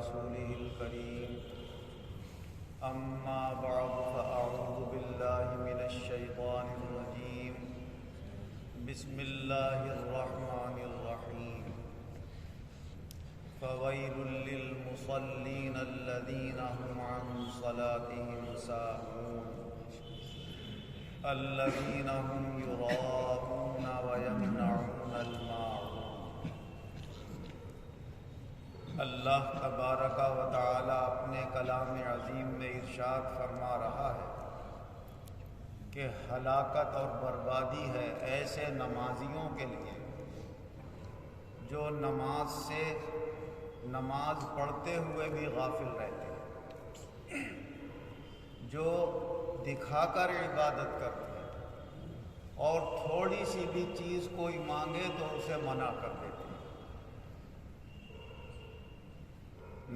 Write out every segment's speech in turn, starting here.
رسوله الكريم أما بعد فأعوذ بالله من الشيطان الرجيم بسم الله الرحمن الرحيم فويل للمصلين الذين هم عن صلاتهم ساهون الذين هم يراءون ويمنعون الماعون۔ اللہ تبارک و تعالی اپنے کلام عظیم میں ارشاد فرما رہا ہے کہ ہلاکت اور بربادی ہے ایسے نمازیوں کے لیے جو نماز پڑھتے ہوئے بھی غافل رہتے ہیں، جو دکھا کر عبادت کرتے ہیں اور تھوڑی سی بھی چیز کوئی مانگے تو اسے منع کر دیتے ہیں۔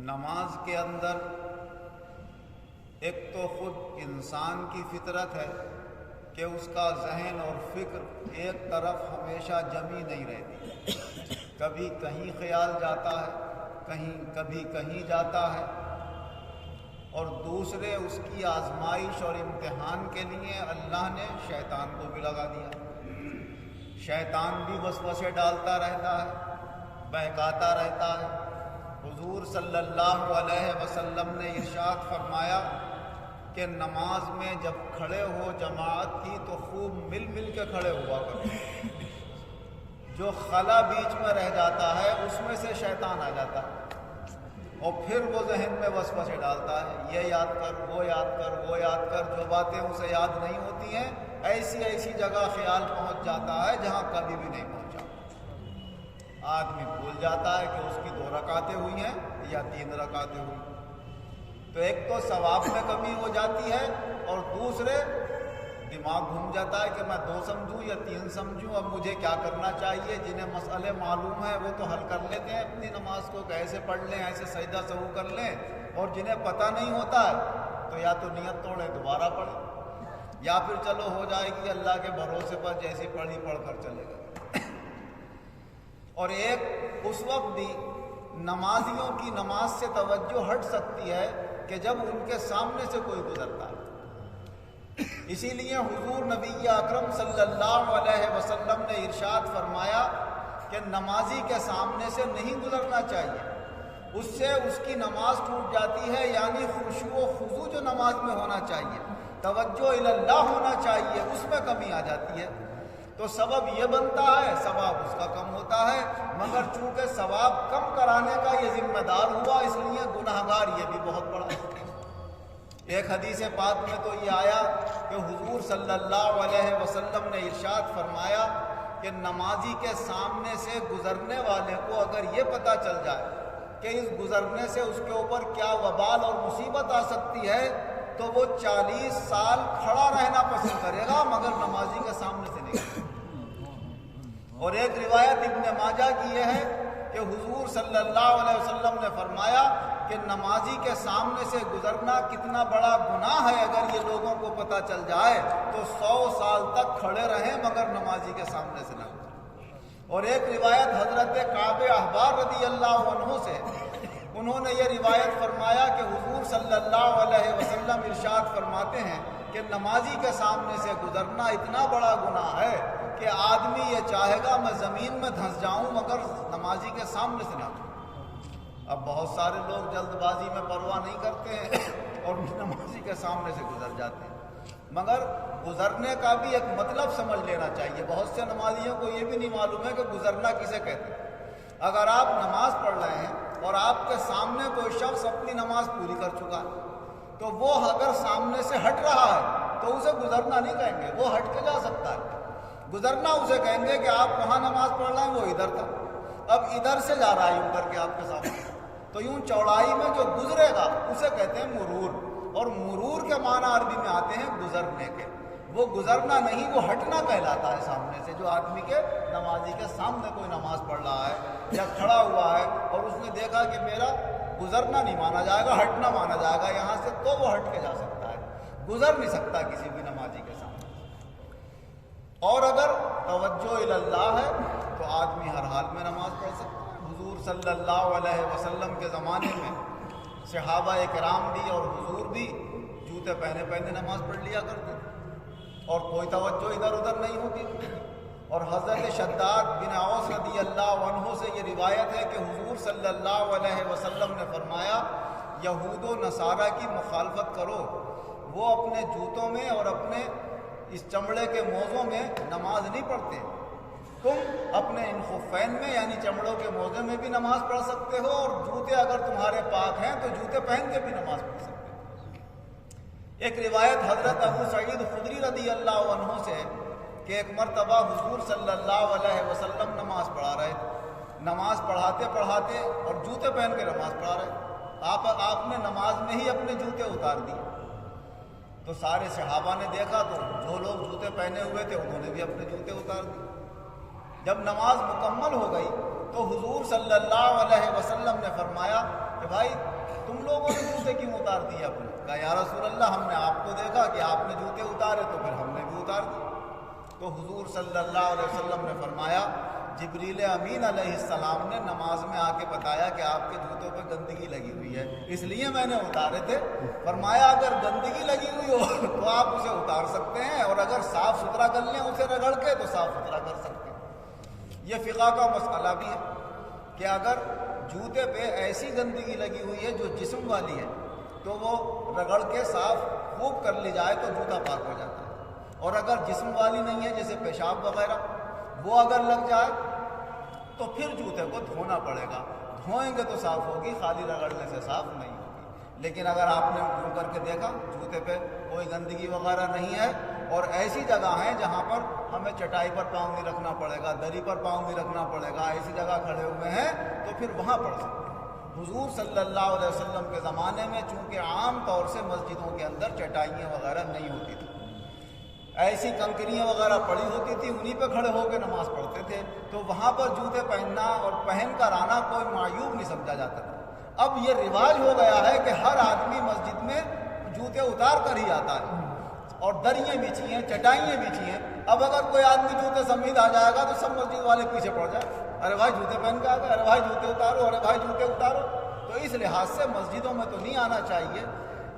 نماز کے اندر ایک تو خود انسان کی فطرت ہے کہ اس کا ذہن اور فکر ایک طرف ہمیشہ جمی نہیں رہتی، کبھی کہیں خیال جاتا ہے، کبھی کہیں جاتا ہے، اور دوسرے اس کی آزمائش اور امتحان کے لیے اللہ نے شیطان کو بھی لگا دیا۔ شیطان بھی وسوسے ڈالتا رہتا ہے، بہکاتا رہتا ہے۔ حضور صلی اللہ علیہ وسلم نے ارشاد فرمایا کہ نماز میں جب کھڑے ہو جماعت کی تو خوب مل مل کے کھڑے ہوا کرو، جو خلا بیچ میں رہ جاتا ہے اس میں سے شیطان آ جاتا ہے اور پھر وہ ذہن میں وسوسے ڈالتا ہے، یہ یاد کر، وہ یاد کر، وہ یاد کر، جو باتیں اسے یاد نہیں ہوتی ہیں ایسی جگہ خیال پہنچ جاتا ہے جہاں کبھی بھی نہیں پہنچا۔ آدمی بھول جاتا ہے کہ اس کی 2 رکعتیں ہوئی ہیں یا 3 رکعتیں ہوئی، تو ایک تو ثواب میں کمی ہو جاتی ہے اور دوسرے دماغ گھوم جاتا ہے کہ میں 2 سمجھوں یا 3 سمجھوں، اب مجھے کیا کرنا چاہیے۔ جنہیں مسئلے معلوم ہیں وہ تو حل کر لیتے ہیں اپنی نماز کو کہ ایسے پڑھ لیں، ایسے سجدہ سہو کر لیں، اور جنہیں پتہ نہیں ہوتا ہے تو یا تو نیت توڑیں دوبارہ پڑھیں، یا پھر چلو ہو جائے گی اللہ کے بھروسے پر، جیسی پڑھی پڑھ کر چلے گا۔ اور ایک اس وقت بھی نمازیوں کی نماز سے توجہ ہٹ سکتی ہے کہ جب ان کے سامنے سے کوئی گزرتا ہے۔ اسی لیے حضور نبی اکرم صلی اللہ علیہ وسلم نے ارشاد فرمایا کہ نمازی کے سامنے سے نہیں گزرنا چاہیے، اس سے اس کی نماز ٹوٹ جاتی ہے، یعنی خشوع و خضوع جو نماز میں ہونا چاہیے، توجہ الی اللہ ہونا چاہیے، اس میں کمی آ جاتی ہے۔ تو سبب یہ بنتا ہے، ثواب اس کا کم ہوتا ہے، مگر چونکہ ثواب کم کرانے کا یہ ذمہ دار ہوا اس لیے گناہگار یہ بھی بہت بڑا ہے۔ ایک حدیث پاک میں تو یہ آیا کہ حضور صلی اللہ علیہ وسلم نے ارشاد فرمایا کہ نمازی کے سامنے سے گزرنے والے کو اگر یہ پتہ چل جائے کہ اس گزرنے سے اس کے اوپر کیا وبال اور مصیبت آ سکتی ہے تو وہ 40 سال کھڑا رہنا پسند کرے گا مگر نمازی کے سامنے سے نہیں۔ اور ایک روایت ابن ماجہ کی یہ ہے کہ حضور صلی اللہ علیہ وسلم نے فرمایا کہ نمازی کے سامنے سے گزرنا کتنا بڑا گناہ ہے، اگر یہ لوگوں کو پتہ چل جائے تو 100 سال تک کھڑے رہیں مگر نمازی کے سامنے سے نہ گزریں۔ اور ایک روایت حضرت کعب احبار رضی اللہ عنہ سے، انہوں نے یہ روایت فرمایا کہ حضور صلی اللہ علیہ وسلم ارشاد فرماتے ہیں کہ نمازی کے سامنے سے گزرنا اتنا بڑا گناہ ہے کہ آدمی یہ چاہے گا میں زمین میں دھنس جاؤں مگر نمازی کے سامنے سے نہ جاؤں۔ اب بہت سارے لوگ جلد بازی میں پرواہ نہیں کرتے ہیں اور نمازی کے سامنے سے گزر جاتے ہیں، مگر گزرنے کا بھی ایک مطلب سمجھ لینا چاہیے۔ بہت سے نمازیوں کو یہ بھی نہیں معلوم ہے کہ گزرنا کسے کہتے ہیں۔ اگر آپ نماز پڑھ رہے ہیں اور آپ کے سامنے کوئی شخص اپنی نماز پوری کر چکا ہے تو وہ اگر سامنے سے ہٹ رہا ہے تو اسے گزرنا نہیں کہیں گے، وہ ہٹ کے جا سکتا ہے۔ گزرنا اسے کہیں گے کہ آپ وہاں نماز پڑھ رہے ہیں، وہ ادھر تھا، اب ادھر سے جا رہا ہے یوں کر کے آپ کے سامنے، تو یوں چوڑائی میں جو گزرے گا اسے کہتے ہیں مرور، اور مرور کے معنی عربی میں آتے ہیں گزرنے کے۔ وہ گزرنا نہیں، وہ ہٹنا کہلاتا ہے سامنے سے۔ جو آدمی کے نمازی کے سامنے کوئی نماز پڑھ رہا ہے یا کھڑا ہوا ہے اور اس نے دیکھا کہ میرا گزرنا نہیں مانا جائے گا، ہٹنا مانا جائے گا یہاں سے، تو وہ ہٹ کے جا سکتا ہے، گزر نہیں سکتا کسی بھی نمازی کے سامنے۔ اور اگر توجہ الی اللہ ہے تو آدمی ہر حال میں نماز پڑھ سکتا ہے۔ حضور صلی اللہ علیہ وسلم کے زمانے میں صحابہ کرام بھی اور حضور بھی جوتے پہنے پہنے نماز پڑھ لیا کرتے اور کوئی توجہ ادھر ادھر نہیں ہوتی۔ اور حضرت شداد بن اوس رضی اللہ عنہ سے یہ روایت ہے کہ حضور صلی اللہ علیہ وسلم نے فرمایا یہود و نصارہ کی مخالفت کرو، وہ اپنے جوتوں میں اور اپنے اس چمڑے کے موزوں میں نماز نہیں پڑھتے، تم اپنے ان خفین میں یعنی چمڑوں کے موزے میں بھی نماز پڑھ سکتے ہو، اور جوتے اگر تمہارے پاک ہیں تو جوتے پہن کے بھی نماز پڑھ سکتے ہو۔ ایک روایت حضرت ابو سعید خدری رضی اللہ عنہ سے کہ ایک مرتبہ حضور صلی اللہ علیہ وسلم نماز پڑھا رہے تھے، نماز پڑھاتے پڑھاتے اور جوتے پہن کے نماز پڑھا رہے تھے، آپ نے نماز میں ہی اپنے جوتے اتار دیے، تو سارے صحابہ نے دیکھا تو جو لوگ جوتے پہنے ہوئے تھے انہوں نے بھی اپنے جوتے اتار دیے۔ جب نماز مکمل ہو گئی تو حضور صلی اللہ علیہ وسلم نے فرمایا کہ بھائی تم لوگوں نے جوتے کیوں اتار دیے اپنے؟ کہا یا رسول اللہ ہم نے آپ کو دیکھا کہ آپ نے جوتے اتارے تو پھر ہم نے بھی اتار دیے۔ تو حضور صلی اللہ علیہ وسلم نے فرمایا جبریل امین علیہ السلام نے نماز میں آ کے بتایا کہ آپ کے جوتوں پہ گندگی لگی ہوئی ہے، اس لیے میں نے اتارے تھے۔ فرمایا اگر گندگی لگی ہوئی ہو تو آپ اسے اتار سکتے ہیں، اور اگر صاف ستھرا کر لیں اسے رگڑ کے تو صاف ستھرا کر سکتے ہیں۔ یہ فقہ کا مسئلہ بھی ہے کہ اگر جوتے پہ ایسی گندگی لگی ہوئی ہے جو جسم والی ہے تو وہ رگڑ کے صاف خوب کر لی جائے تو جوتا پاک ہو جاتا ہے، اور اگر جسم والی نہیں ہے جیسے پیشاب وغیرہ وہ اگر لگ جائے تو پھر جوتے کو دھونا پڑے گا، دھوئیں گے تو صاف ہوگی، خالی رگڑنے سے صاف نہیں ہوگی۔ لیکن اگر آپ نے یوں کر کے دیکھا جوتے پہ کوئی گندگی وغیرہ نہیں ہے، اور ایسی جگہ ہیں جہاں پر ہمیں چٹائی پر پاؤں نہیں رکھنا پڑے گا، دری پر پاؤں نہیں رکھنا پڑے گا، ایسی جگہ کھڑے ہوئے ہیں تو پھر وہاں پڑھ سکتے ہیں۔ حضور صلی اللہ علیہ وسلم کے زمانے میں چونکہ عام طور سے مسجدوں کے اندر چٹائیاں وغیرہ نہیں ہوتی تھیں، ایسی کنکریاں وغیرہ پڑی ہوتی تھی، انہی پہ کھڑے ہو کے نماز پڑھتے تھے، تو وہاں پر جوتے پہننا اور پہن کر آنا کوئی معیوب نہیں سمجھا جاتا تھا۔ اب یہ رواج ہو گیا ہے کہ ہر آدمی مسجد میں جوتے اتار کر ہی آتا ہے، اور دریاں بچھی ہیں، چٹائیاں بچھی ہیں۔ اب اگر کوئی آدمی جوتے سمیت آ جائے گا تو سب مسجد والے پیچھے پڑ جائیں، ارے بھائی جوتے پہن کے آ گئے، ارے بھائی جوتے اتارو، ارے بھائی جوتے اتارو۔ تو اس لحاظ سے مسجدوں میں تو نہیں آنا چاہیے،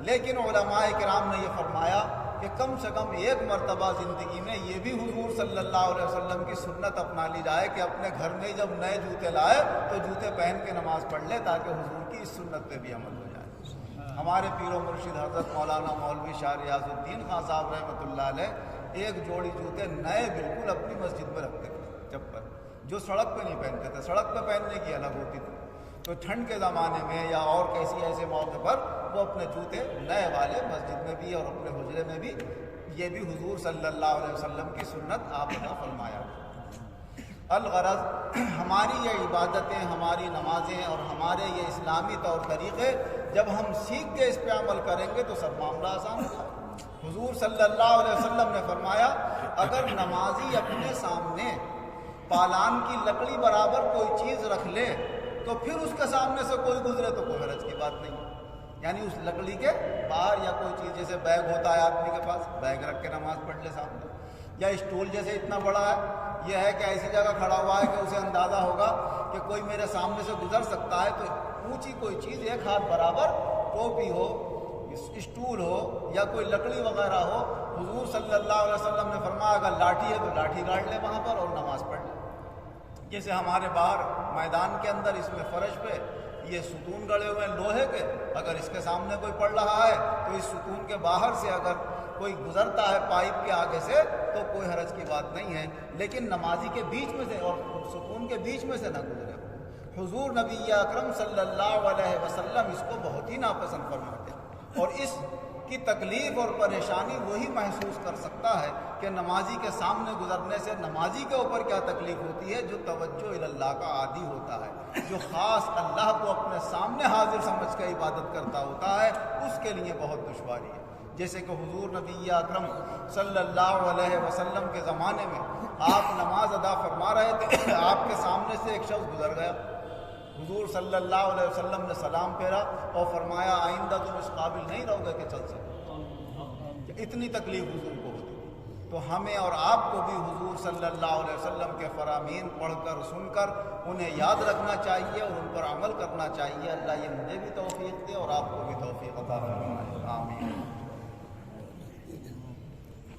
لیکن علماء کرام نے یہ فرمایا کہ کم سے کم ایک مرتبہ زندگی میں یہ بھی حضور صلی اللہ علیہ وسلم کی سنت اپنا لی جائے کہ اپنے گھر میں جب نئے جوتے لائے تو جوتے پہن کے نماز پڑھ لے، تاکہ حضور کی اس سنت پہ بھی عمل ہو جائے۔ ہمارے پیر و مرشد حضرت مولانا مولوی شاہ ریاض الدین خان صاحب رحمۃ اللہ علیہ ایک جوڑی جوتے نئے بالکل اپنی مسجد میں رکھتے تھے، چپل جو سڑک پہ نہیں پہنتے تھے، سڑک پہ پہننے کی الگ ہوتی تھی، تو ٹھنڈ کے زمانے میں یا اور کسی ایسے موقع پر وہ اپنے جوتے نئے والے مسجد میں بھی اور اپنے حجرے میں بھی، یہ بھی حضور صلی اللہ علیہ وسلم کی سنت آپ نے فرمایا۔ الغرض ہماری یہ عبادتیں، ہماری نمازیں اور ہمارے یہ اسلامی طور طریقے جب ہم سیکھ کے اس پہ عمل کریں گے تو سب معاملہ آسان ہوگا۔ حضور صلی اللہ علیہ وسلم نے فرمایا اگر نمازی اپنے سامنے پالان کی لکڑی برابر کوئی چیز رکھ لے تو پھر اس کے سامنے سے کوئی گزرے تو کوئی حرج کی بات نہیں، یعنی اس لکڑی کے باہر یا کوئی چیز جیسے بیگ ہوتا ہے آدمی کے پاس، بیگ رکھ کے نماز پڑھ لے سامنے، یا اسٹول جیسے اتنا بڑا ہے، یہ ہے کہ ایسی جگہ کھڑا ہوا ہے کہ اسے اندازہ ہوگا کہ کوئی میرے سامنے سے گزر سکتا ہے، تو اونچی کوئی چیز ایک ہاتھ برابر، ٹوپی ہو، اسٹول ہو یا کوئی لکڑی وغیرہ ہو، حضور صلی اللہ علیہ وسلم نے فرمایا اگر لاٹھی ہے تو لاٹھی گاڑ لے وہاں پر اور نماز پڑھ لے۔ جیسے ہمارے باہر میدان کے اندر اس میں فرش پہ یہ ستون گڑے ہوئے ہیں لوہے کے، اگر اس کے سامنے کوئی پڑھ رہا ہے تو اس ستون کے باہر سے اگر کوئی گزرتا ہے پائپ کے آگے سے تو کوئی حرج کی بات نہیں ہے، لیکن نمازی کے بیچ میں سے اور ستون کے بیچ میں سے نہ گزرے۔ حضور نبی اکرم صلی اللہ علیہ وسلم اس کو بہت ہی ناپسند فرماتے ہیں، اور اس کی تکلیف اور پریشانی وہی محسوس کر سکتا ہے کہ نمازی کے سامنے گزرنے سے نمازی کے اوپر کیا تکلیف ہوتی ہے، جو توجہ اللہ کا عادی ہوتا ہے، جو خاص اللہ کو اپنے سامنے حاضر سمجھ کے عبادت کرتا ہوتا ہے، اس کے لیے بہت دشواری ہے۔ جیسے کہ حضور نبی اکرم صلی اللہ علیہ وسلم کے زمانے میں آپ نماز ادا فرما رہے تھے، آپ کے سامنے سے ایک شخص گزر گیا، حضور صلی اللہ علیہ وسلم نے سلام پھیرا اور فرمایا آئندہ تم اس قابل نہیں رہو گے کہ چل سکو، اتنی تکلیف حضور کو ہوتی۔ تو ہمیں اور آپ کو بھی حضور صلی اللہ علیہ وسلم کے فرامین پڑھ کر سن کر انہیں یاد رکھنا چاہیے اور ان پر عمل کرنا چاہیے۔ اللہ یہ مجھے بھی توفیق دے اور آپ کو بھی توفیق عطا فرمائے، آمین۔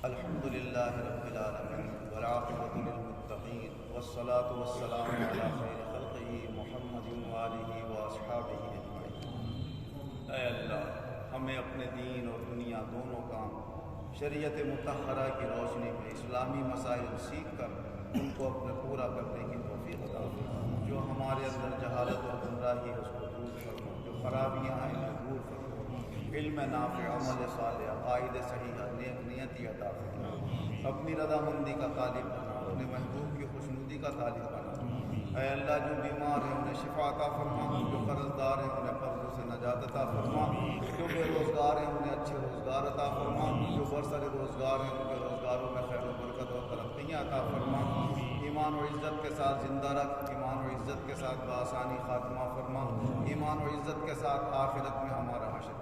الحمدللہ رب العالمین والعاقبۃ للمتقین والصلاة والسلام علی خیر خلقہ محمد وآلہ واصحابہ اجمعین۔ اے اللہ ہمیں اپنے دین اور دنیا دونوں کام شریعت مطہرہ کی روشنی میں اسلامی مسائل سیکھ کر ان کو اپنے پورا کرنے کی توفیق عطا فرما۔ جو ہمارے اندر جہالت اور گمراہی ہے اس کو دور فرما، جو خرابیاں ہیں انہیں دور فرما، علم نافع، عمل صالح، عقائد صحیحہ، نیک نیتی عطا فرما، اپنی رضامندی کا طالب بنا، اپنے محبوب کی خوشنودی کا طالب بنا۔ اے اللہ جو بیمار ہیں انہیں شفا عطا فرما، جو قرض دار ہیں انہیں قرضوں سے نجات عطا فرما، جو بے روزگار ہیں انہیں اچھے روزگار عطا فرما، جو برسر روزگار ہیں ان کے روزگاروں میں خیر و برکت اور ترقیاں عطا فرما، ایمان و عزت کے ساتھ زندہ رکھ، ایمان و عزت کے ساتھ بآسانی خاتمہ فرما، ایمان و عزت کے ساتھ آخرت میں ہمارا حشر